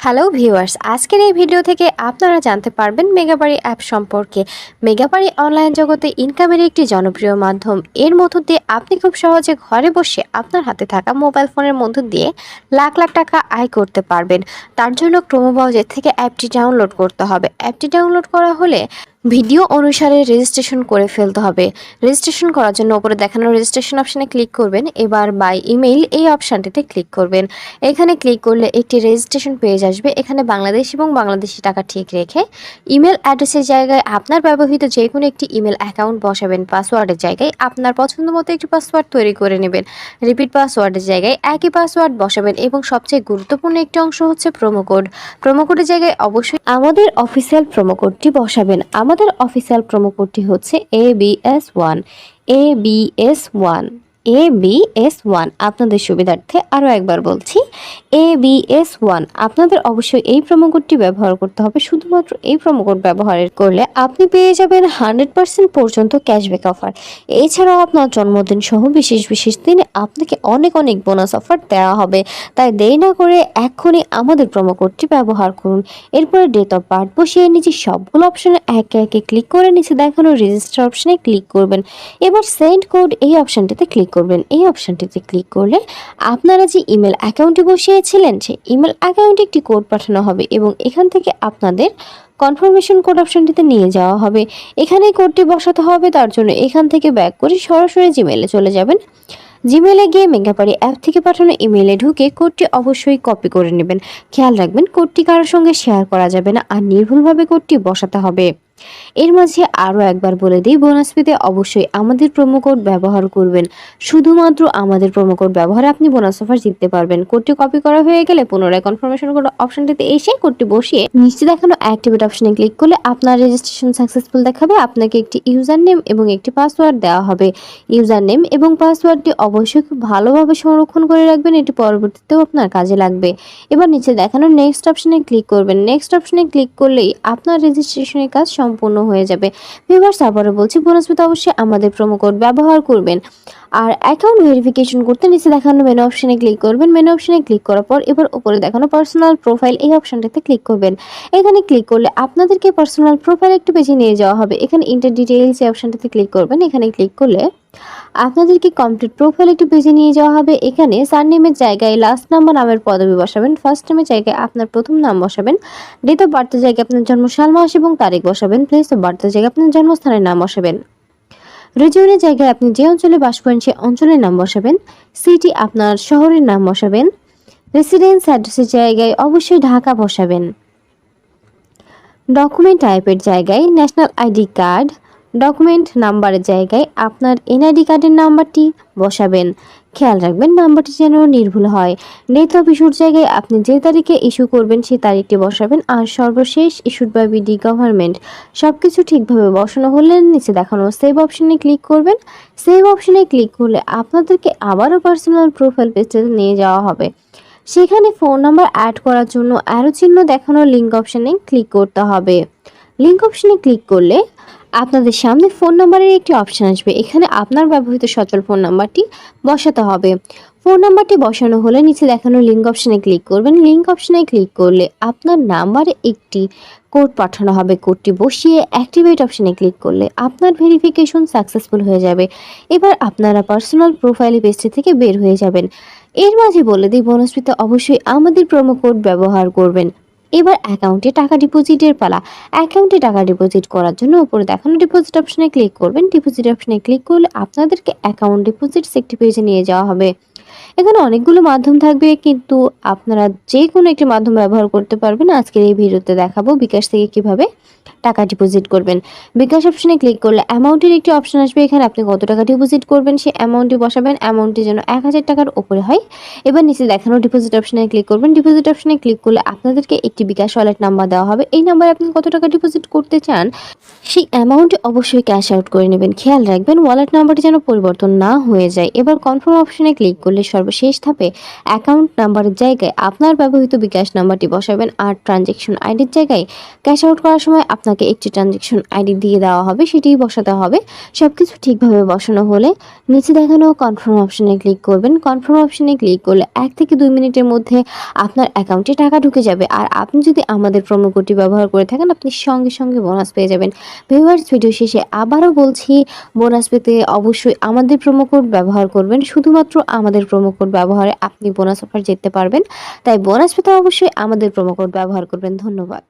Hello viewers, আজকের এই video থেকে আপনারা জানতে পারবেন মেগাবাড়ি অ্যাপ সম্পর্কে। মেগাবাড়ি অনলাইন জগতে ইনকামের একটি জনপ্রিয় মাধ্যম। এর মধ্য দিয়ে আপনি খুব সহজে ঘরে বসে আপনার হাতে থাকা মোবাইল ফোনের মধ্য দিয়ে লাখ লাখ টাকা আয় করতে পারবেন। তার জন্য ক্রোম ব্রাউজার থেকে অ্যাপটি ডাউনলোড করতে হবে। অ্যাপটি ডাউনলোড করা হলে ভিডিও অনুসারে রেজিস্ট্রেশন করে ফেলতে হবে। রেজিস্ট্রেশন করার জন্য উপরে দেখানো রেজিস্ট্রেশন অপশানে ক্লিক করবেন। এবার বাই ইমেইল এই অপশানটিতে ক্লিক করবেন। এখানে ক্লিক করলে একটি রেজিস্ট্রেশন পেজ আসবে। এখানে বাংলাদেশ এবং বাংলাদেশি টাকা ঠিক রেখে ইমেল অ্যাড্রেসের জায়গায় আপনার ব্যবহৃত যে কোনো একটি ইমেল অ্যাকাউন্ট বসাবেন। পাসওয়ার্ডের জায়গায় আপনার পছন্দ মতো একটি পাসওয়ার্ড তৈরি করে নেবেন। রিপিট পাসওয়ার্ডের জায়গায় একই পাসওয়ার্ড বসাবেন এবং সবচেয়ে গুরুত্বপূর্ণ একটি অংশ হচ্ছে প্রোমো কোড। প্রোমো কোডের জায়গায় অবশ্যই আমাদের অফিসিয়াল প্রোমো কোডটি বসাবেন। আমাদের অফিসিয়াল প্রোমো কোডটি হচ্ছে ABS1 ABS1 ABS1। আপনাদের সুবিধার্থে আরও একবার বলছি, ABS1। আপনাদের অবশ্যই এই প্রোমো কোডটি ব্যবহার করতে হবে। শুধুমাত্র এই প্রোমো কোড ব্যবহার করলে আপনি পেয়ে যাবেন 100% পর্যন্ত ক্যাশব্যাক অফার। এছাড়াও আপনার জন্মদিন সহ বিশেষ বিশেষ দিনে আপনাকে অনেক অনেক বোনাস অফার দেওয়া হবে। তাই দেরি না করে এক্ষুনি আমাদের প্রোমো কোডটি ব্যবহার করুন। এরপরে ডেট অফ বার্থ বসিয়ে নিচে সবগুলো অপশনে একে একে ক্লিক করে নিচে দেখানো রেজিস্টার অপশনে ক্লিক করবেন। এবার সেন্ড কোড এই অপশনটিতে ক্লিক করবেন। এই অপশনটিতে ক্লিক করলে আপনারা যে ইমেল অ্যাকাউন্টে বসিয়েছিলেন সেই ইমেল অ্যাকাউন্টে একটি কোড পাঠানো হবে এবং এখান থেকে আপনাদের কনফার্মেশন কোড অপশনটিতে নিয়ে যাওয়া হবে। এখানে কোডটি বসাতে হবে। তার জন্য এখান থেকে ব্যাক করে সরাসরি জিমেলে চলে যাবেন। জিমেলে গিয়ে মেগাবাড়ি অ্যাপ থেকে পাঠানো ইমেলে ঢুকে কোডটি অবশ্যই কপি করে নেবেন। খেয়াল রাখবেন কোডটি কারোর সঙ্গে শেয়ার করা যাবে না আর নির্ভুলভাবে কোডটি বসাতে হবে। এর মাঝে আরও একবার বলে দিই, বোনাস পেতে অবশ্যই আমাদের প্রোমো কোড ব্যবহার করবেন। শুধুমাত্র আমাদের প্রোমো কোড ব্যবহারে আপনি বোনাস অফার জিততে পারবেন। কোডটি কপি করা হয়ে গেলে পুনরায় কনফার্মেশন কোড অপশনটিতে এসে কোডটি বসিয়ে নিচে দেখানো অ্যাক্টিভেট অপশনে ক্লিক করলে আপনার রেজিস্ট্রেশন সাকসেসফুল দেখাবে। আপনাকে একটি ইউজার নেম এবং একটি পাসওয়ার্ড দেওয়া হবে। ইউজার নেম এবং পাসওয়ার্ডটি অবশ্যই খুব ভালোভাবে সংরক্ষণ করে রাখবেন, এটি পরবর্তীতেও আপনার কাজে লাগবে। এবার নিচে দেখানো নেক্সট অপশনে ক্লিক করবেন। নেক্সট অপশনে ক্লিক করলেই আপনার রেজিস্ট্রেশনের কাজ সম্পূর্ণ হয়ে যাবে। ভিউয়ার্স, আবারও বলছি, বোনাস পেতে অবশ্যই আমাদের প্রোমো কোড ব্যবহার করবেন। আর অ্যাকাউন্ট ভেরিফিকেশন করতে নিচে দেখানো মেনু অপশনে ক্লিক করবেন। মেনু অপশনে ক্লিক করার পর এবার উপরে দেখানো পার্সোনাল প্রোফাইল এই অপশনটাতে ক্লিক করবেন। এখানে ক্লিক করলে আপনাদেরকে পার্সোনাল প্রোফাইল একটু পেজে নিয়ে যাওয়া হবে। এখানে ইন্টার ডিটেইলস এই অপশনটাতে ক্লিক করবেন। এখানে ক্লিক করলে আপনাদেরকে কমপ্লিট প্রোফাইল একটু পেজে নিয়ে যাওয়া হবে। এখানে সারনেমের জায়গায় লাস্ট নাম্বার নামের পদবি বসাবেন। ফার্স্ট নেমের জায়গায় আপনার প্রথম নাম বসাবেন। ডেট অফ বার্থের জায়গায় আপনার জন্মসাল, মাস এবং তারিখ বসাবেন। প্লেস অফ বার্থের জায়গায় আপনার জন্মস্থানের নাম বসাবেন। রিজিয়নের জায়গায় আপনি যে অঞ্চলে বাস করেন সেই অঞ্চলের নাম বসাবেন। সিটি আপনার শহরের নাম বসাবেন। রেসিডেন্স অ্যাড্রেসের জায়গায় অবশ্যই ঢাকা বসাবেন। ডকুমেন্ট টাইপের জায়গায় ন্যাশনাল আইডি কার্ড, ডকুমেন্ট নাম্বারের জায়গায় আপনার এনআইডি কার্ডের নাম্বারটি বসাবেন। খেয়াল রাখবেন নাম্বারটি যেন নির্ভুল হয়। ডেট অফ ইস্যুর জায়গায় আপনি যে তারিখে ইস্যু করবেন সেই তারিখটি বসাবেন। আর সর্বশেষ ইস্যুড বাই বিডি গভর্নমেন্ট। সব কিছু ঠিকভাবে বসানো হলে নিচে দেখানো সেভ অপশনে ক্লিক করবেন। সেভ অপশনে ক্লিক করলে আপনাদেরকে আবারও পার্সোনাল প্রোফাইল পেজটাতে নিয়ে যাওয়া হবে। সেখানে ফোন নাম্বার অ্যাড করার জন্য অ্যারো চিহ্ন দেখানো লিঙ্ক অপশনে ক্লিক করতে হবে। লিঙ্ক অপশনে ক্লিক করলে আপনাদের সামনে ফোন নাম্বারের একটি অপশন আসবে। এখানে আপনার ব্যবহৃত সচল ফোন নাম্বারটি বসাতে হবে। ফোন নাম্বারটি বসানো হলে নিচে দেখানো লিঙ্ক অপশনে ক্লিক করবেন। লিঙ্ক অপশনে ক্লিক করলে আপনার নাম্বারে একটি কোড পাঠানো হবে। কোডটি বসিয়ে অ্যাক্টিভেট অপশনে ক্লিক করলে আপনার ভেরিফিকেশন সাকসেসফুল হয়ে যাবে। এবার আপনারা পার্সোনাল প্রোফাইল পেজটি থেকে বের হয়ে যাবেন। এর মাঝে বলে দিই, বোনাস পেতে অবশ্যই আমাদের প্রোমো কোড ব্যবহার করবেন। এবার অ্যাকাউন্টে টাকা ডিপোজিটের পালা। অ্যাকাউন্টে টাকা ডিপোজিট করার জন্য উপরে দেখানো ডিপোজিট অপশনে ক্লিক করবেন। ডিপোজিট অপশনে ক্লিক করলে আপনাদেরকে অ্যাকাউন্ট ডিপোজিট একটি পেজে নিয়ে যাওয়া হবে। এখানে অনেকগুলো মাধ্যম থাকবে, কিন্তু আপনারা যে কোনো একটি মাধ্যম ব্যবহার করতে পারবেন। আজকের এই ভিডিওতে দেখাবো বিকাশ থেকে কিভাবে টাকা ডিপোজিট করবেন। বিকাশ অপশনে ক্লিক করলে অ্যামাউন্টের একটি অপশন আসবে। এখানে আপনি কত টাকা ডিপোজিট করবেন সেই অ্যামাউন্টটি বসাবেন। অ্যামাউন্টটি যেন 1000 টাকার উপরে হয়। এবার নিচে দেখানো ডিপোজিট অপশনে ক্লিক করবেন। ডিপোজিট অপশনে ক্লিক করলে আপনাদেরকে একটি বিকাশ ওয়ালেট নাম্বার দেওয়া হবে। এই নাম্বারে আপনি কত টাকা ডিপোজিট করতে চান সেই অ্যামাউন্টে অবশ্যই ক্যাশ আউট করে নেবেন। খেয়াল রাখবেন ওয়ালেট নাম্বারটি যেন পরিবর্তন না হয়ে যায়। এবার কনফার্ম অপশনে ক্লিক করলে পেমেন্টের সর্বশেষ ধাপে অ্যাকাউন্ট নাম্বারের জায়গায় আপনার ব্যবহৃত বিকাশ নাম্বারটি বসাবেন, আর ট্রানজ্যাকশন আইডির জায়গায় ক্যাশ আউট করার সময় আপনাকে একটি ট্রানজ্যাকশন আইডি দিয়ে দেওয়া হবে, সেটিই বসাতে হবে। সবকিছু ঠিকভাবে বসানো হলে নিচে দেখানো কনফার্ম অপশনে ক্লিক করবেন। কনফার্ম অপশনে ক্লিক করলে 1 থেকে 2 মিনিটের মধ্যে আপনার অ্যাকাউন্টে টাকা ঢুকে যাবে। আর আপনি যদি আমাদের প্রোমো কোডটি ব্যবহার করে থাকেন, আপনি সঙ্গে সঙ্গে বোনাস পেয়ে যাবেন। ভিউয়ার্স, ভিডিও শেষে আবারও বলছি, বোনাস পেতে অবশ্যই আমাদের প্রোমো কোড ব্যবহার করবেন। শুধুমাত্র আমাদের প্রোমো কোড ব্যবহারে আপনি বোনাস অফার জিততে পারবেন। তাই বোনাস পেতে অবশ্যই আমাদের প্রোমো কোড ব্যবহার করবেন। ধন্যবাদ।